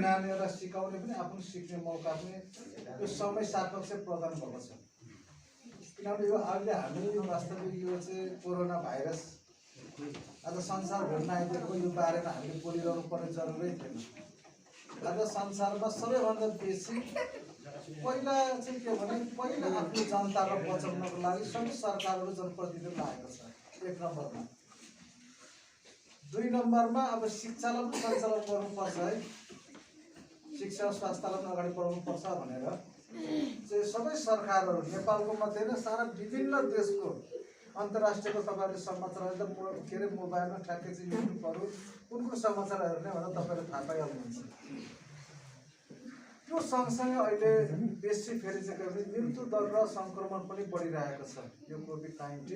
नानीहरूलाई सिकाउने पनि आफ्नो सिक्ने मौका पनि यो समय सापेक्ष प्रदान भएको छ। किनभने यो अहिले हामी यो वास्तविक यो चाहिँ कोरोना भाइरस आज संसार भेट्न आइदिएको यो बारेमा हामीले बोलिरहनु पर्ने जरुरै थिएन। आज संसारमा सबैभन्दा बेसी पहिला चाहिँ के भने पहिला आफ्नो जनतालाई बचाउनको लागि सबै सरकारहरू जनप्रतिनिधिहरू लागेको छ 1 नम्बरमा। 2 नम्बरमा अब शिक्षालाई पनि सञ्चालन गर्नुपर्छ है, शिक्षा स्वास्थ्यलाई पनि अगाडि बढाउनुपर्छ भनेर चाहिँ सबै सरकारहरू नेपालको मात्रै होइन सारा विभिन्न देशको अन्तर्राष्ट्रियको तपाईँहरूले समाचार के अरे मोबाइलमा ठ्याक्कै चाहिँ युट्युबहरू कुन कुन समाचार हेर्ने भनेर तपाईँले थाहा पाइहाल्नुहुन्छ। त्यो सँगसँगै अहिले बेसी फेरि चाहिँ के भने मृत्यु दर र सङ्क्रमण पनि बढिरहेको छ यो कोभिड-19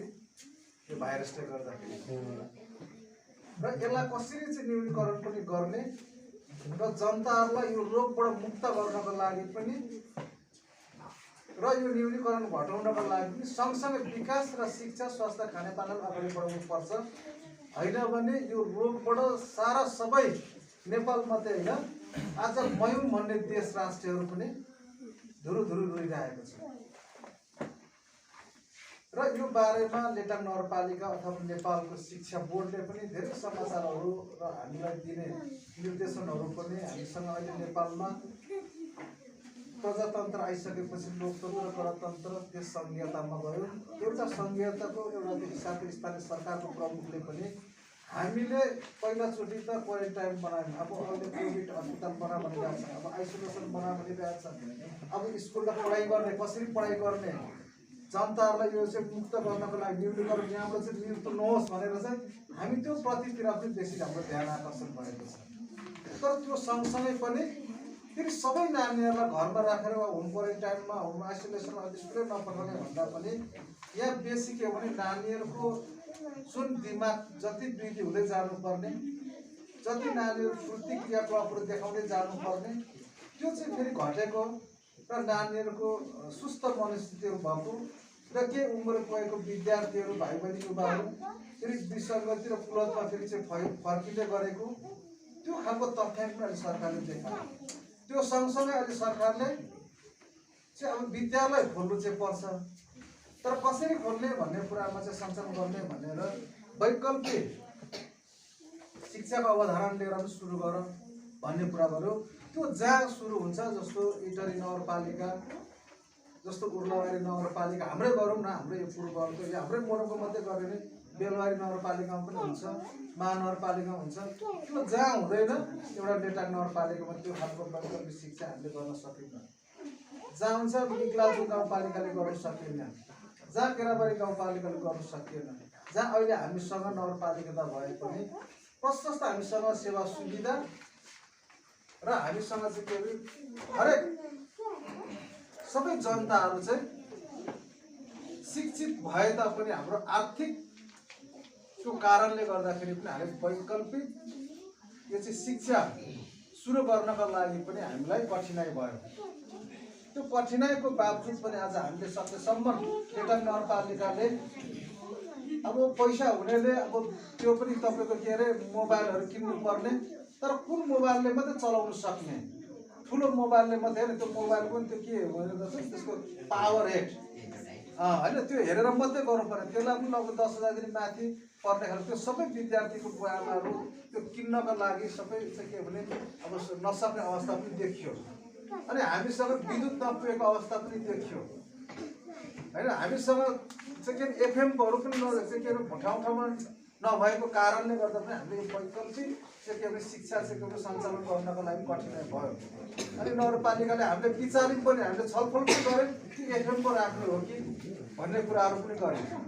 यो भाइरसले गर्दाखेरि। र यसलाई कसरी चाहिँ न्यूनीकरण पनि गर्ने र जनताहरूलाई यो रोगबाट मुक्त गर्नको लागि पनि र यो न्यूनीकरण घटाउनको लागि पनि सँगसँगै विकास र शिक्षा स्वास्थ्य खानेपानालाई अगाडि बढाउनु पर्छ। होइन भने यो रोगबाट सारा सबै नेपाल मात्रै होइन आज मयौं भन्ने देश राष्ट्रहरू पनि धुरु रोइरहेको छ। र यो बारेमा लेटाङ नगरपालिका अथवा नेपालको शिक्षा बोर्डले पनि धेरै समाचारहरू र हामीलाई दिने निर्देशनहरू पनि हामीसँग अहिले नेपालमा प्रजातन्त्र आइसकेपछि लोकतन्त्र गणतन्त्र देश संघीयतामा गयो। एउटा संघीयताको एउटा हिसाबले स्थानीय सरकारको प्रमुखले पनि हामीले पहिलाचोटि त क्वारेन्टाइन बनायौँ, अब अहिले कोभिड अस्पताल बना भनिरहेको छ, अब आइसोलेसन बना भनिरहेको छ, अब स्कुलमा पढाइ गर्ने कसरी पढाइ गर्ने जनताहरूलाई यो चाहिँ मुक्त गर्नको लागि न्यूनीकरण यहाँबाट चाहिँ मृत्यु नहोस् भनेर चाहिँ हामी त्यो प्रतितिर पनि बेसी हाम्रो ध्यान आकर्षण भएको छ। तर त्यो सँगसँगै पनि फेरि सबै नानीहरूलाई घरमा राखेर होम क्वारेन्टाइनमा होम आइसोलेसनमा स्कुलै नपठाउने भन्दा पनि यहाँ बेसी के भने नानीहरूको जुन दिमाग जति वृद्धि हुँदै जानुपर्ने जति नानीहरू फुर्ती क्रियाकलापहरू देखाउँदै जानुपर्ने त्यो चाहिँ फेरि घटेको र नानीहरूको सुस्त मनस्थितिहरू भएको र के उमेर गएको विद्यार्थीहरू भाइ बहिनी युवाहरू फेरि विसङ्गति र कुलतमा फेरि चाहिँ फर्किँदै गरेको त्यो खालको तथ्याङ्क पनि अहिले सरकारले देखायो। त्यो सँगसँगै अहिले सरकारले चाहिँ अब विद्यालय खोल्नु चाहिँ पर्छ, तर कसरी खोल्ने भन्ने कुरामा चाहिँ सञ्चालन गर्ने भनेर वैकल्पिक शिक्षाको अवधारणा लिएर पनि सुरु गर भन्ने कुरा गर्यो। त्यो जहाँ सुरु हुन्छ जस्तो इटरी नगरपालिका जस्तो उर्लाबारी नगरपालिका हाम्रै गरौँ न, हाम्रै यो पूर्वको या हाम्रै मोडको मात्रै गऱ्यो भने बेलबारी नगरपालिकामा पनि हुन्छ, महानगरपालिकामा हुन्छ। त्यो जहाँ हुँदैन एउटा लेटाङ नगरपालिकामा त्यो खालको वैकल्पिक शिक्षा हामीले गर्न सकिन्न। जहाँ हुन्छ मिक्लाजु गाउँपालिकाले गर्न सकिएन, जहाँ केराबारी गाउँपालिकाले गर्न सकिएन, जहाँ अहिले हामीसँग नगरपालिका भए पनि प्रशस्त हामीसँग सेवा सुविधा र हामीसँग चाहिँ के अरे हरेक सबै जनताहरू चाहिँ शिक्षित भए तापनि हाम्रो आर्थिकको कारणले गर्दाखेरि पनि हामीले वैकल्पिक यो चाहिँ शिक्षा सुरु गर्नका लागि पनि हामीलाई कठिनाइ भयो। त्यो कठिनाइको बावजुद पनि आज हामीले सकेसम्म लेटाङ नगरपालिकाले अब पैसा हुनेले अब त्यो पनि तपाईँको के अरे मोबाइलहरू किन्नु पर्ने, तर कुन मोबाइलले मात्रै चलाउन सक्ने, ठुलो मोबाइलले मात्रै होइन, त्यो मोबाइल पनि त्यो के भनेर त्यसको पावर हेड होइन त्यो हेरेर मात्रै गर्नुपर्ने, त्यसलाई पनि लगभग 10,000 देखि माथि पर्ने खालको त्यो सबै विद्यार्थीको बुवाआमाहरू त्यो किन्नका लागि सबै चाहिँ के भने अब नसक्ने अवस्था पनि देखियो। अनि हामीसँग विद्युत नपुगेको अवस्था पनि देखियो होइन, हामीसँग चाहिँ के एफएमहरू पनि चाहिँ के अरे ठाउँ ठाउँमा नभएको कारणले गर्दा पनि हामीले वैकल्पिक चाहिँ के अरे शिक्षा चाहिँ के अरे सञ्चालन गर्नको लागि कठिनाइ भयो। अनि नगरपालिकाले हामीले विचारिक पनि हामीले छलफल पनि गऱ्यौँ कि एफएमको राख्ने हो कि भन्ने कुराहरू पनि गऱ्यौँ,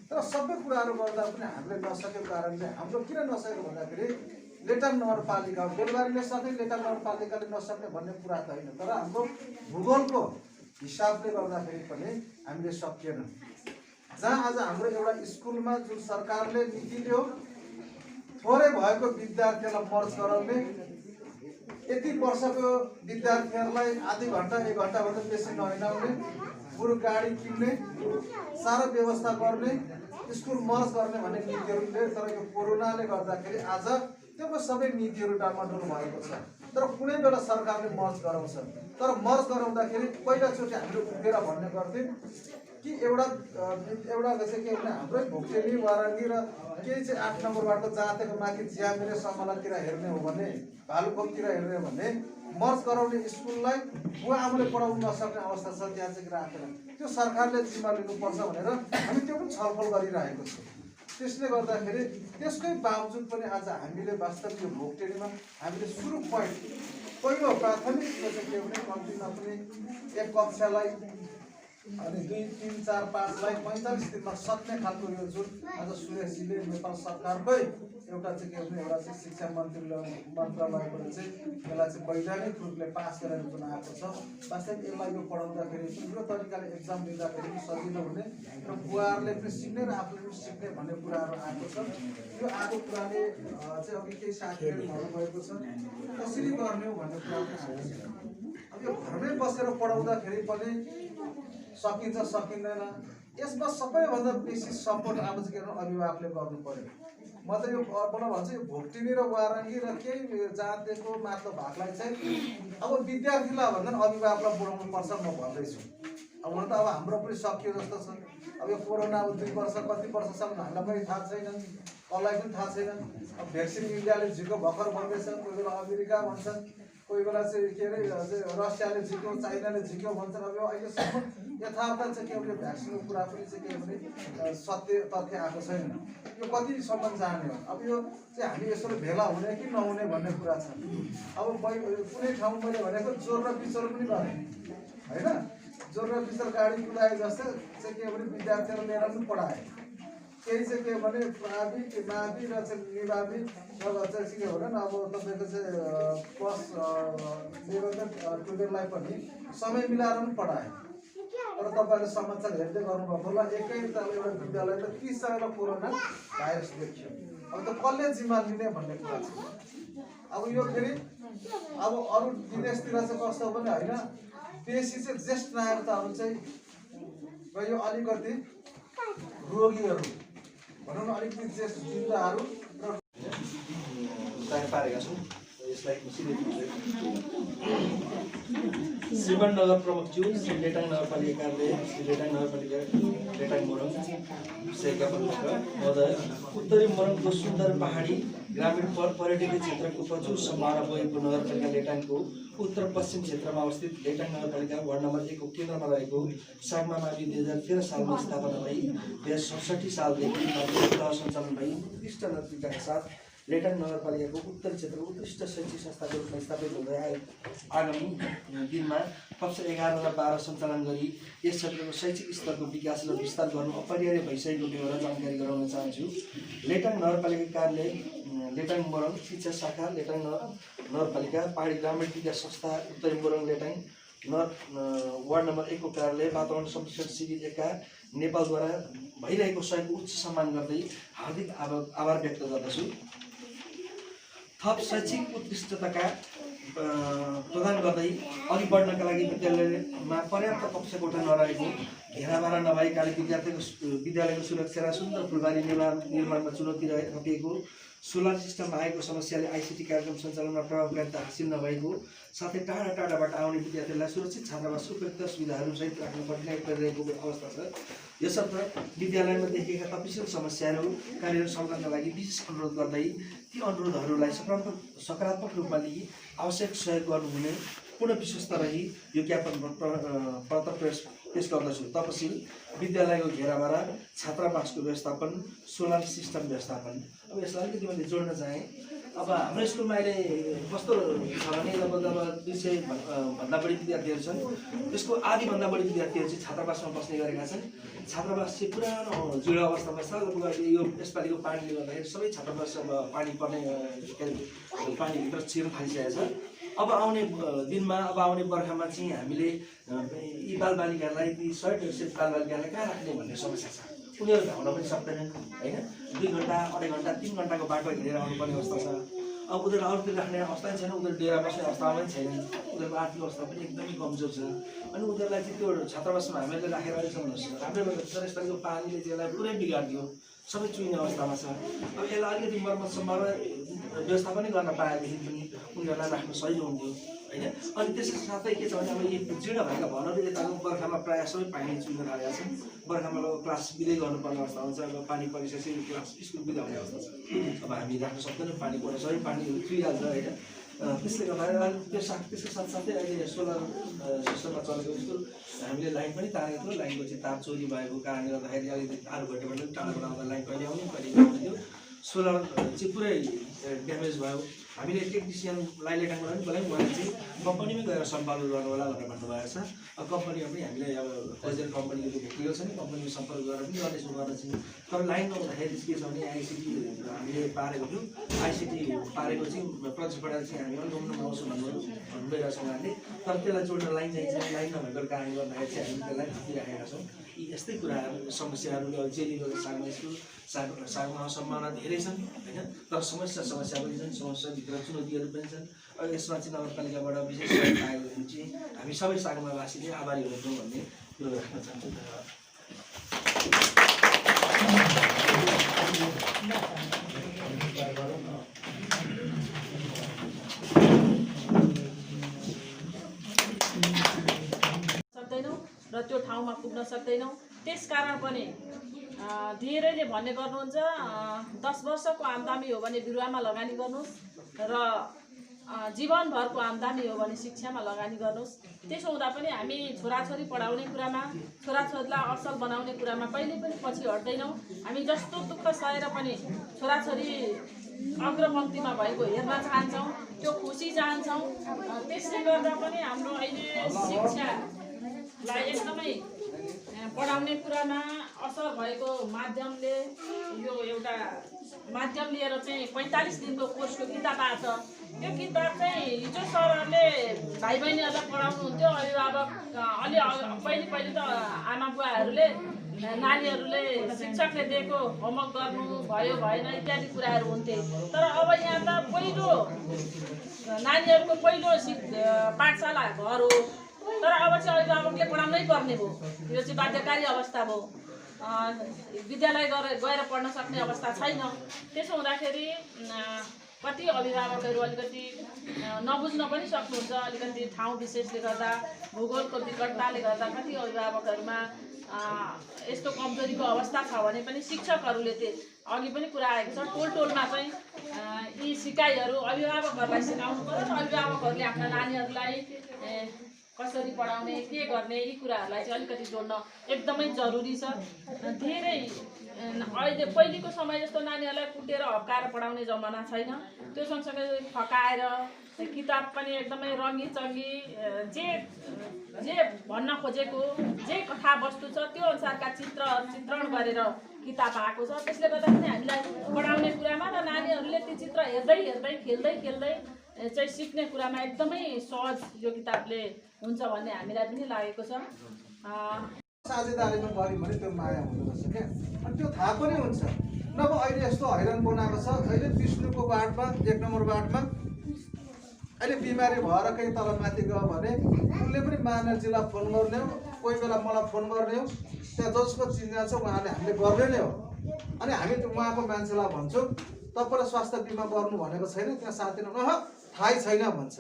तर सबै कुराहरू गर्दा पनि हामीले नसकेको कारणले हाम्रो किन नसकेको भन्दाखेरि लेटाङ नगरपालिका बेलबारीले सक्ने लेटाङ नगरपालिकाले नसक्ने भन्ने कुरा त होइन, तर हाम्रो भूगोलको हिसाबले गर्दाखेरि पनि हामीले सकिएन। जहाँ आज हाम्रो एउटा स्कुलमा जुन सरकारले नीति ल्यायो थोरै भएको विद्यार्थीहरूलाई मर्ज गराउने, यति वर्षको विद्यार्थीहरूलाई आधी घन्टा 1 घन्टाभन्दा बेसी नहिँडाउने, बरु गाडी किन्ने, सारा व्यवस्था गर्ने, स्कुल मर्ज गर्ने भन्ने नीतिहरूले, तर यो कोरोनाले गर्दाखेरि आज त्यो सबै नीतिहरू डामाडोल भएको छ। तर कुनै बेला सरकारले मर्ज गराउँछ। तर मर्ज गराउँदाखेरि पहिलाचोटि हामीले उठेर भन्ने गर्थ्यौँ कि एउटा चाहिँ के भने हाम्रै भोक्टेली वाराङ्गी र केही चाहिँ 8 नम्बरबाट जातेको माथि ज्यामिरे समलातिर हेर्ने हो भने, भालुखोपतिर हेर्ने हो भने मर्ज गराउने स्कुललाई बुवा आमाले पढाउन नसक्ने अवस्था छ, त्यहाँ चाहिँ राखेर त्यो सरकारले जिम्मा लिनुपर्छ भनेर हामी त्यो पनि छलफल गरिरहेको छौँ। त्यसले गर्दाखेरि त्यसकै बावजुद पनि आज हामीले वास्तविक यो भोक्टेलीमा हामीले सुरु पोइन्ट पहिलो प्राथमिक चाहिँ के भने कम्तीमा पनि एक कक्षालाई अनि 2, 3, 4, 5लाई 45 दिनमा सक्ने खालको यो जुन आज सुरेशजीले नेपाल सरकारकै एउटा चाहिँ के भने एउटा चाहिँ शिक्षा मन्त्रालयबाट चाहिँ यसलाई चाहिँ वैधानिक रूपले पास गरेर जुन आएको छ, वास्तवमा यसलाई यो पढाउँदाखेरि यो तरिकाले एक्जाम दिँदाखेरि पनि सजिलो हुने र बुवाहरूले पनि सिक्ने र आफूले पनि सिक्ने भन्ने कुराहरू आएको छ। यो आएको कुराले चाहिँ अघि केही साथीहरू भन्नुभएको छ कसरी गर्ने हो भन्ने कुरा पनि आएको छ। अब यो घरमै बसेर पढाउँदाखेरि पनि सकिन्छ सकिँदैन, यसमा सबैभन्दा बेसी सपोर्ट अब चाहिँ के गर्नु अभिभावकले गर्नु पर्यो। म त यो अर्पण भन्छु, यो भोक्टिनी र वाराङ्गी र केही जातिको माथिल्लो भागलाई चाहिँ अब विद्यार्थीलाई भन्दा अभिभावकलाई बढाउनु पर्छ म भन्दैछु। अब हुन त अब हाम्रो पनि सकियो जस्तो छ। अब यो कोरोना अब 2 वर्ष कति वर्षसम्म हामीलाई पनि थाहा छैन, कसलाई पनि थाहा छैन। अब भ्याक्सिन इन्डियाले झिको भर्खर भन्दैछ, कोही बेला अमेरिका भन्छन्, कोही बेला चाहिँ के अरे रसियाले झिक्यो, चाइनाले झिक्यो भन्छन्। अब यो अहिलेसम्म यथार्थ चाहिँ के भने भ्याक्सिनको कुरा पनि चाहिँ के भने सत्य तथ्य आएको छैन। यो कतिसम्म जाने हो, अब यो चाहिँ हामी यसरी भेला हुने कि नहुने भन्ने कुरा छ। अब कुनै ठाउँ मैले भनेको जोर र बिचोर पनि गरेँ होइन, जोर र बिचोर गाडी कुदाए जस्तो चाहिँ के भने विद्यार्थीहरू लिएर पनि पढाएँ। केही चाहिँ के भने मावि र चाहिँ निभावी चाहिँ के हो भने अब तपाईँको चाहिँ प्लस लेभल र 12लाई पनि समय मिलाएर पनि पढाएँ। तर तपाईँले समाचार हेर्दै गर्नुभएको होला, एकै एउटा विद्यालयमा 30 जनालाई कोरोना भाइरस देखियो। अब त कसले जिम्मा लिने भन्ने कुरा छ। अब यो फेरि अब अरू विदेशतिर चाहिँ कस्तो पनि होइन, बेसी चाहिँ ज्येष्ठ नागरिकताहरू चाहिँ र यो अलिकति रोगीहरू भनौँ न अलिकति ज्येष्ठ वृद्धहरू तयार पारेका छौँ। यसलाई श्रीमान नगर प्रमुखज्यू श्री लेटाङ नगरपालिका कार्यालय, श्री लेटाङ नगरपालिका लेटाङ मोरङ सेकापन्थका महोदय, उत्तरी मोरङको सुन्दर पहाडी ग्रामीण पर्यटकीय क्षेत्रको प्रचुर सम्भावना भएको नगरपालिका लेटाङको उत्तर पश्चिम क्षेत्रमा अवस्थित लेटाङ नगरपालिका वार्ड नम्बर 1 को केन्द्रमा रहेको सागमा मावि 2013 सालमा स्थापना भई 2067 सालदेखि सञ्चालन भई उत्कृष्ट नतिजाका साथ लेटाङ नगरपालिकाको उत्तर क्षेत्रको उत्कृष्ट शैक्षिक संस्थाको रूपमा स्थापित हुँदै आगामी दिनमा कक्षा 11 र 12 सञ्चालन गरी यस क्षेत्रको शैक्षिक स्तरको विकास र विस्तार गर्नु अपरिहार्य भइसकेको बेहोरा जानकारी गराउन चाहन्छु। लेटाङ नगरपालिका कार्यालय लेटाङ मोरङ शिक्षा शाखा लेटाङ नगरपालिका पहाडी ग्रामीण विकास संस्था उत्तरी मोरङ लेटाङ वार्ड नम्बर 1 को कार्यालय वातावरण संरक्षण शिविर एका नेपालद्वारा भइरहेको सहयोगको उच्च सम्मान गर्दै हार्दिक आभार व्यक्त गर्दछु। थप शैक्षिक उत्कृष्टताका प्रदान गर्दै अघि बढ्नका लागि विद्यालयमा पर्याप्त कक्षा कोठा नरहेको, घेराबारा नभएकाले विद्यालयको सुरक्षा र सुन्दर फुलबारी निर्माणमा चुनौती थपिएको, सोलर सिस्टममा आएको समस्याले आइसिटी कार्यक्रम सञ्चालनमा प्रभावकारिता हासिल नभएको, साथै टाढा टाढाबाट आउने विद्यार्थीहरूलाई सुरक्षित छात्रावास उपयुक्त सुविधाहरू सहित राख्न कठिनाइ परिरहेको अवस्था छ। यसर्थ विद्यालयमा देखिएका तपसिल समस्याहरू कार्यहरू समाधानका लागि विशेष अनुरोध गर्दै ती अनुरोधहरूलाई सकारात्मक रूपमा लिई आवश्यक सहयोग गर्नुहुने पूर्ण विश्वस्त रही यो ज्ञापन पत्र पेश गर्दछु। तपसिल विद्यालयको घेराबारा, छात्रावासको व्यवस्थापन, सोलर सिस्टम व्यवस्थापन। अब यसलाई अलिकति मैले जोड्न चाहेँ। अब हाम्रो स्कुलमा अहिले कस्तो छ भने जब 200 भन्दा बढी विद्यार्थीहरू छन्, त्यसको आधीभन्दा बढी विद्यार्थीहरू चाहिँ छात्रावासमा बस्ने गरेका छन्। छात्रावास चाहिँ पुरानो जीर्ण अवस्थामा छ। यो यसपालिको पानीले गर्दाखेरि सबै छात्रावासमा पानी पर्ने पानीभित्र छिर्न थालिसकेको छ। अब आउने दिनमा अब आउने बर्खामा चाहिँ हामीले यी बालबालिकाहरूलाई ती 100% बालबालिकालाई कहाँ राख्ने भन्ने समस्या छ। उनीहरू धाउन पनि सक्दैनन् होइन, 2 घन्टा 2.5 घन्टा 3 घन्टाको बाटो हिँडेर आउनुपर्ने अवस्था छ। अब उनीहरू अरूतिर राख्ने अवस्था पनि छैन, उनीहरू डेरा बस्ने अवस्थामा पनि छैन, उनीहरूको आर्थिक अवस्था पनि एकदमै कमजोर छ। अनि उनीहरूलाई चाहिँ त्यो छात्रावासमा हामीले राखेर अहिलेसम्म राम्रै भएको छ। तर यसपालिको पानीले त्यसलाई पुरै बिगारिदियो। सबै चुइने अवस्थामा छ। अब यसलाई अलिकति मर्मत सम्भावना व्यवस्था पनि गर्न पाएदेखि पनि उनीहरूलाई राख्न सजिलो हुन्थ्यो होइन। अनि त्यसको साथै के छ भने अब यी जीर्ण भएका भलहरू यताको बर्खामा प्रायः सबै पानी चुइन थालेका छन्। बर्खामा अब क्लास बिदै गर्नुपर्ने अवस्था हुन्छ। अब पानी परिसकेपछि क्लास स्कुल बिदा हुने अवस्था छ। अब हामी राख्न सक्दैनौँ, पानी पर्छ, सबै पानी चुइहाल्छ होइन। त्यसले गर्दा त्यसको साथसाथै अहिले सोलर सिस्टममा चलेको स्कुल हामीले लाइन पनि तानेको थियो। लाइनको चाहिँ तार चोरी भएको कारणले गर्दाखेरि अलिकति आलु घटेबाट टाढाबाट आउँदा लाइन कहिले आउने कहिले थियो। सोलर चाहिँ पुरै ड्यामेज भयो। हामीले टेक्निसियन लाइलेटाङबाट पनि बोलायौँ, उहाँले चाहिँ कम्पनीमै गएर सम्पादन गर्नु होला भनेर भन्नुभएको छ। अब कम्पनीमा पनि हामीले अब खोजेर कम्पनीको त्यो भेटिएको छ नि, कम्पनीमा सम्पर्क गरेर पनि गर्नेछौँ गर्दैछौँ। तर लाइन नहुँदाखेरि के छ भने आइसिटी हामीले पारेको थियौँ। आइसिटी पारेको चाहिँ प्रोजेक्टबाट चाहिँ हामी अलिक नम्बरमा आउँछौँ भनिरहेको छौँ उहाँले। तर त्यसलाई जोड्न लाइन चाहिन्छ। लाइन नभएको कारणले गर्दाखेरि चाहिँ हामी त्यसलाई थापिराखेका छौँ। यी यस्तै कुराहरू समस्याहरूले अब जेलीको सागमा स्कुल सागमा सम्भावना धेरै छन् होइन। तर समस्या पनि छन्, समस्याभित्र चुनौतीहरू पनि छन्। अब यसमा चाहिँ नगरपालिकाबाट विशेष सहयोग पायो भने चाहिँ हामी सबै सागमावासीले आभारी हुन्छौँ भन्ने कुरो राख्न चाहन्छु। धन्यवाद। सक्दैनौँ र त्यो ठाउँमा पुग्न सक्दैनौँ। त्यसकारण पनि धेरैले भन्ने गर्नुहुन्छ 10 वर्षको आम्दानी हो भने बिरुवामा लगानी गर्नुहोस् र जीवनभरको आम्दानी हो भने शिक्षामा लगानी गर्नुहोस्। त्यसो हुँदा पनि हामी छोराछोरी पढाउने कुरामा, छोराछोरीलाई असल बनाउने कुरामा कहिले पनि पछि हट्दैनौँ। हामी जस्तो दुःख सहेर पनि छोराछोरी अग्रपङ्क्तिमा भएको हेर्न चाहन्छौँ, त्यो खुसी चाहन्छौँ। त्यसले गर्दा पनि हाम्रो अहिले शिक्षालाई एकदमै पढाउने कुरामा असर भएको माध्यमले यो एउटा माध्यम लिएर चाहिँ 45 दिनको कोर्सको किताब आएको छ। यो किताब चाहिँ हिजो सरहरूले भाइ बहिनीहरूलाई पढाउनुहुन्थ्यो। अभिभावक पहिले त आमा बुवाहरूले नानीहरूले शिक्षकले दिएको होमवर्क गर्नु भयो भएन इत्यादि कुराहरू हुन्थे। तर अब यहाँ त पहिलो नानीहरूको पहिलो पाठशाला घर हो। तर अब चाहिँ अभिभावकले पढाउनै पर्ने भयो। यो चाहिँ बाध्यकारी अवस्था भयो। विद्यालय गएर पढ्न सक्ने अवस्था छैन। त्यसो हुँदाखेरि कति अभिभावकहरू अलिकति नबुझ्न पनि सक्नुहुन्छ। अलिकति ठाउँ विशेषले गर्दा, भूगोलको विकटताले गर्दा कति अभिभावकहरूमा यस्तो कमजोरीको अवस्था छ भने पनि शिक्षकहरूले अघि पनि कुरा आएको छ, टोलमा चाहिँ यी सिकाइहरू अभिभावकहरूलाई सिकाउनु पर्यो। अभिभावकहरूले आफ्ना नानीहरूलाई कसरी पढाउने, के गर्ने, यी कुराहरूलाई चाहिँ अलिकति जोड्न एकदमै जरुरी छ। धेरै अहिले पहिलेको समय जस्तो नानीहरूलाई कुटेर हप्काएर पढाउने जमाना छैन। त्यो सँगसँगै फकाएर किताब पनि एकदमै रङ्गी-चङ्गी जे भन्न खोजेको जे कथावस्तु छ त्यो अनुसारका चित्रण गरेर किताब आएको छ। त्यसले गर्दा पनि हामीलाई पढाउने कुरामा र नानीहरूले ती चित्र हेर्दै खेल्दै चाहिँ सिक्ने कुरामा एकदमै सहज यो किताबले हुन्छ भन्ने हामीलाई पनि लागेको छ। साझेदारीमा गऱ्यौँ भने त्यो माया हुँदो रहेछ क्या। अनि त्यो थाहा पनि हुन्छ। नभए अहिले यस्तो हैरान बनाएको छ। अहिले विष्णुको वार्डमा 1 नम्बर वार्डमा अहिले बिमारी भएर केही तल माथि गयो भने उसले पनि महानगरजीलाई फोन गर्ने हो, कोही बेला मलाई फोन गर्ने हो। त्यहाँ जसको चिन्जा छ उहाँले हामीले गर्ने नै हो। अनि हामी उहाँको मान्छेलाई भन्छौँ तपाईँलाई स्वास्थ्य बिमा गर्नु भनेको छैन? त्यहाँ साथीले थाहै छैन भन्छ।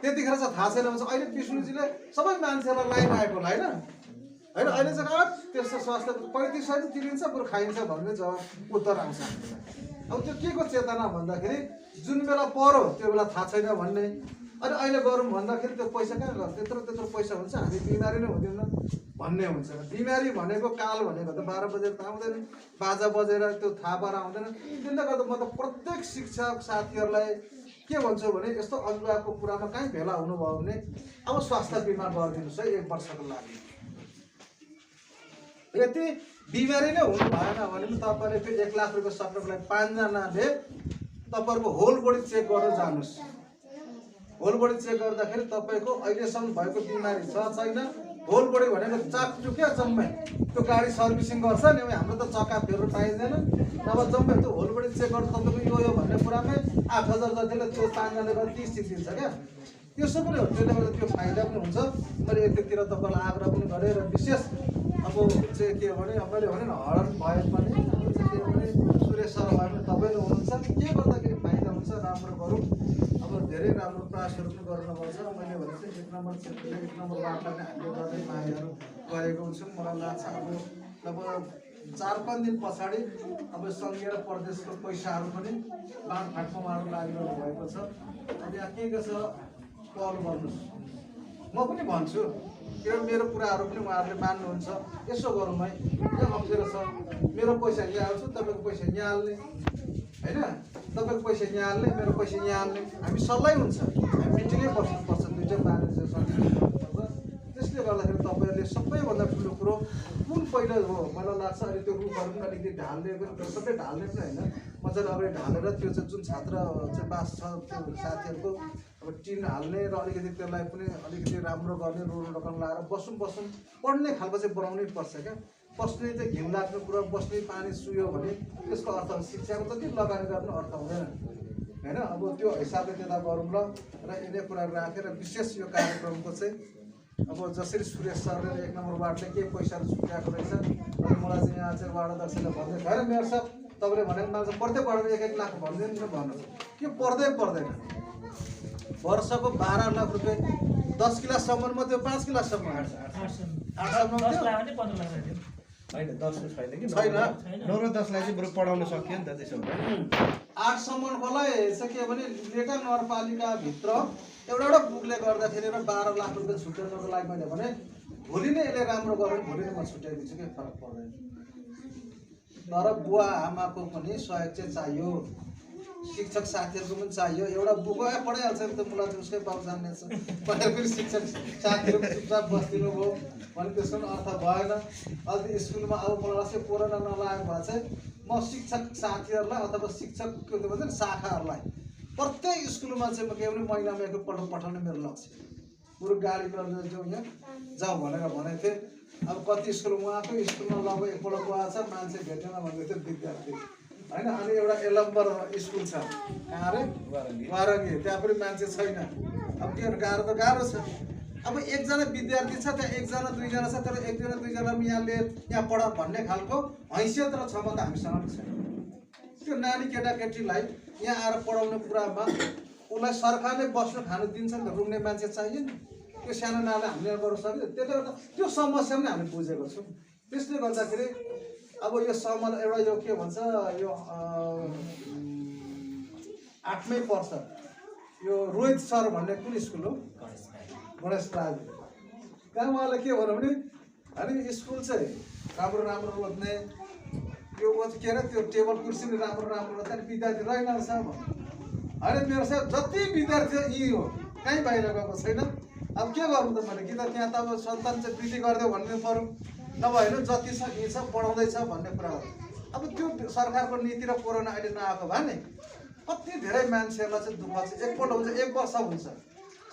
त्यतिखेर चाहिँ थाहा छैन भन्छ। अहिले विष्णुजीले सबै मान्छेलाई लाइन आएको होला होइन। अहिले चाहिँ त्यस्तो स्वास्थ्य 35 सय तिरिन्छ बरु खाइन्छ भन्ने जवाब उत्तर आउँछ। अब त्यो के को चेतना भन्दाखेरि जुन बेला पऱ्यो त्यो बेला थाहा छैन भन्ने। अनि अहिले गरौँ भन्दाखेरि त्यो पैसा कहाँ गर्छ, त्यत्रो पैसा हुन्छ, हामी बिमारी नै हुँदैन भन्ने हुन्छ। बिमारी भनेको काल भनेको त 12 बजेर त आउँदैन, बाजा बजेर त्यो थाहा पाएर आउँदैन। त्यसले गर्दा म त प्रत्येक शिक्षक साथीहरूलाई के भन्छु भने यस्तो अभिभावकको कुरामा कहीँ भेला हुनुभयो भने अब स्वास्थ्य बिमा गरिदिनुहोस् है 1 वर्षको लागि। यदि बिमारी नै हुनु भएन भने पनि तपाईँले त्यो 1 लाख रुपियाँ सबै 5 जनाले तपाईँहरूको होल बडी चेक गर्न जानुहोस्। होल बडी चेक गर्दाखेरि तपाईँको अहिलेसम्म भएको बिमारी छ छैन। होल बडी भनेको चाप्टु क्या जम्मै त्यो गाडी सर्भिसिङ गर्छ नि, हाम्रो त चक्का फेर्नु पाइँदैन। नभए जम्मै त्यो होल बडी चेक गर्दा तपाईँको यो भन्ने कुरामै 8000 जतिले त्यो 5 जनाले गर्दा 30 दिन्छ क्या। त्यसो पनि हो। त्यसले गर्दा त्यो फाइदा पनि हुन्छ। मैले यतितिर तपाईँलाई आग्रह पनि गरेँ र विशेष अब चाहिँ के भने मैले भने हडन भए पनि धेरै सहभागी तपाईँले हुनुहुन्छ। के गर्दाखेरि फाइदा हुन्छ राम्रो गरौँ। अब धेरै राम्रो प्रयासहरू पनि गर्नुभएको छ। मैले भने चाहिँ 1 नम्बर क्षेत्रले 1 नम्बर वार्डलाई नै हामीले गर्दै मायाहरू गरेको हुन्छौँ। मलाई लाग्छ अब 4-5 दिन पछाडि अब सङ्घीय र प्रदेशको पैसाहरू पनि बाँडफाँडमा उहाँहरू लागिरहनु भएको छ। अब यहाँ के छ पहल गर्नुहोस्। म पनि भन्छु किनभने मेरो कुराहरू पनि उहाँहरूले मान्नुहुन्छ। यसो गरौँ है, यहाँ अप्ठ्यारो छ, मेरो पैसा यहाँ हाल्छु, तपाईँको पैसा यहाँ हाल्ने होइन, तपाईँको पैसा यहाँ हाल्ने, मेरो पैसा यहाँ हाल्ने, हामी सल्लाह हुन्छ। हामी मिटिङै बस्नुपर्छ, दुईवटा मानिसहरू। त्यसले गर्दाखेरि तपाईँहरूले सबैभन्दा ठुलो कुरो कुन पहिला हो मलाई लाग्छ। अहिले त्यो रुखहरू पनि अलिकति ढाल्ने पनि सबै ढाल्ने पनि होइन, मजाले अगाडि ढालेर त्यो चाहिँ जुन छात्र चाहिँ बास छ त्यो साथीहरूको अब टिन हाल्ने र अलिकति त्यसलाई पनि अलिकति राम्रो गर्ने रोड रकम लगाएर बसौँ पढ्ने खालको चाहिँ बनाउनै पर्छ क्या। बस्ने चाहिँ घिन लाग्ने कुरा, बस्ने पानी सुयो भने त्यसको अर्थ शिक्षाको जति लगानी गर्ने अर्थ हुँदैन होइन। अब त्यो हिसाबले त्यता गरौँ ल। र यिनै कुराहरू राखेर विशेष यो कार्यक्रमको चाहिँ अब जसरी सुरेश सरले 1 नम्बर वार्डले केही पैसाहरू छुट्याएको रहेछ, अनि मलाई चाहिँ यहाँ चाहिँ वार्ड अध्यक्षले भन्दै खैर मेयर साहब तपाईँले भनेको मान्छे प्रत्येक वार्डमा 1-1 लाख भनिदिनु न भन्नु। के पर्दैन वर्षको 12 लाख रुपियाँ 10 क्लाससम्ममा त्यो 5 क्लाससम्म 9 र 10 लाई चाहिँ बरु पढाउन सकियो नि त। त्यसो भने 8 सम्मकोलाई चाहिँ के भने लेटा नगरपालिकाभित्र एउटा बुकले गर्दाखेरि र 12 लाख रुपियाँ छुट्याउनको लागि मैले भने भोलि नै यसले राम्रो गऱ्यो भने भोलि नै म छुट्याइदिन्छु, केही फरक पर्दैन। तर बुवा आमाको पनि सहयोग चाहिँ चाहियो, शिक्षक साथीहरूको पनि चाहियो। एउटा बुक पढाइहाल्छ नि त, मलाई त उसकै बाउ जान्नेछ भनेर फेरि शिक्षक साथीहरू चुपचाप बस्दिनु भयो भने त्यसको पनि अर्थ भएन। अहिले स्कुलमा अब मलाई लाग्छ कोरोना नलागेको भए चाहिँ म शिक्षक साथीहरूलाई अथवा शिक्षक के भन्छ नि शाखाहरूलाई प्रत्येक स्कुलमा चाहिँ म के भने महिनामा एकपल्ट पठाउने मेरो लक्ष्य। पुरो गाडी गरेर जाउँ यहाँ जाउँ भनेर भनेको थिएँ। अब कति स्कुल उहाँको स्कुलमा लगभग एकपल्ट गएको छ, मान्छे भेटेन भन्दै थियो विद्यार्थी होइन। अनि एउटा एलम्बर स्कुल छ कहाँ अरे वारङ्गी, त्यहाँ पनि मान्छे छैन। अब के गर्नु, गाह्रो त गाह्रो छ। अब एकजना विद्यार्थी छ त्यहाँ, 1जना 2जना छ, तर 1जना 2जना यहाँ पढ भन्ने खालको हैसियत र क्षमता हामीसँग पनि छैन। त्यो नानी केटाकेटीलाई यहाँ आएर पढाउने कुरामा उसलाई सरकारले बस्नु खानु दिन्छ नि त, रुङ्ने मान्छे चाहियो नि। त्यो सानो नानीलाई हामीले गर्नु सक्यो। त्यसले गर्दा त्यो समस्या पनि हामी बुझेको छौँ। त्यसले गर्दाखेरि अब यो एउटा यो के भन्छ यो 8मै पर्छ यो रोहित सर भन्ने कुन स्कुल हो, गणेश प्राज। त्यहाँ उहाँले के भन्यो भने अनि स्कुल चाहिँ राम्रो रोज्ने, यो के अरे त्यो टेबल कुर्सी पनि राम्रो रोज्दा नि विद्यार्थी रहेनछ होइन। मेरो साथ जति विद्यार्थी यी हो, कहीँ बाहिर गएको छैन। अब के गर्नु त मैले, कि त त्यहाँ त अब सन्तान चाहिँ वृद्धि गरिदियो भन्नु पऱ्यो, नभए होइन जति छ यी छ पढाउँदैछ भन्ने कुरा हो। अब त्यो सरकारको नीति र कोरोना अहिले नआएको भए नि कति धेरै मान्छेहरूलाई चाहिँ दुःख चाहिँ एकपल्ट हुन्छ, 1 वर्ष हुन्छ।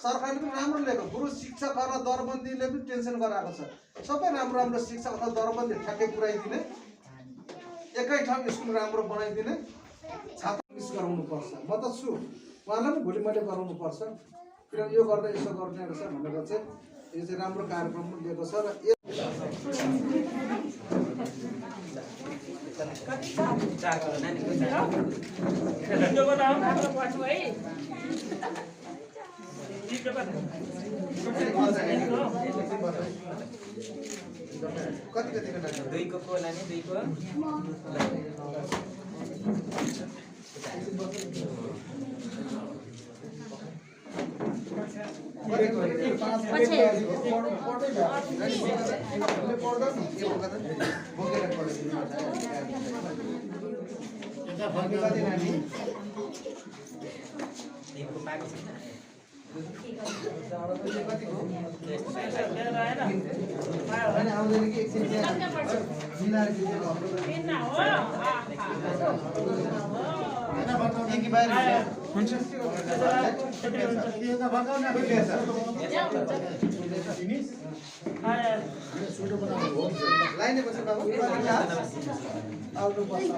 सरकारले पनि राम्रो लिएको, गुरु शिक्षकहरूलाई दरबन्दीले पनि टेन्सन गराएको छ। सबै राम्रो शिक्षक अथवा दरबन्दी ठ्याक्कै पुऱ्याइदिने, एकै ठाउँ स्कुल राम्रो बनाइदिने, छात्र मिस गराउनुपर्छ। म त छु, उहाँलाई पनि भोलि मैले गराउनुपर्छ किनभने यो गर्दा यसो गर्ने रहेछ भनेर चाहिँ यो चाहिँ राम्रो कार्यक्रम पनि लिएको छ। र कति दुईको नानी दुईको लाइने पछि बाबु आउनु पर्छ।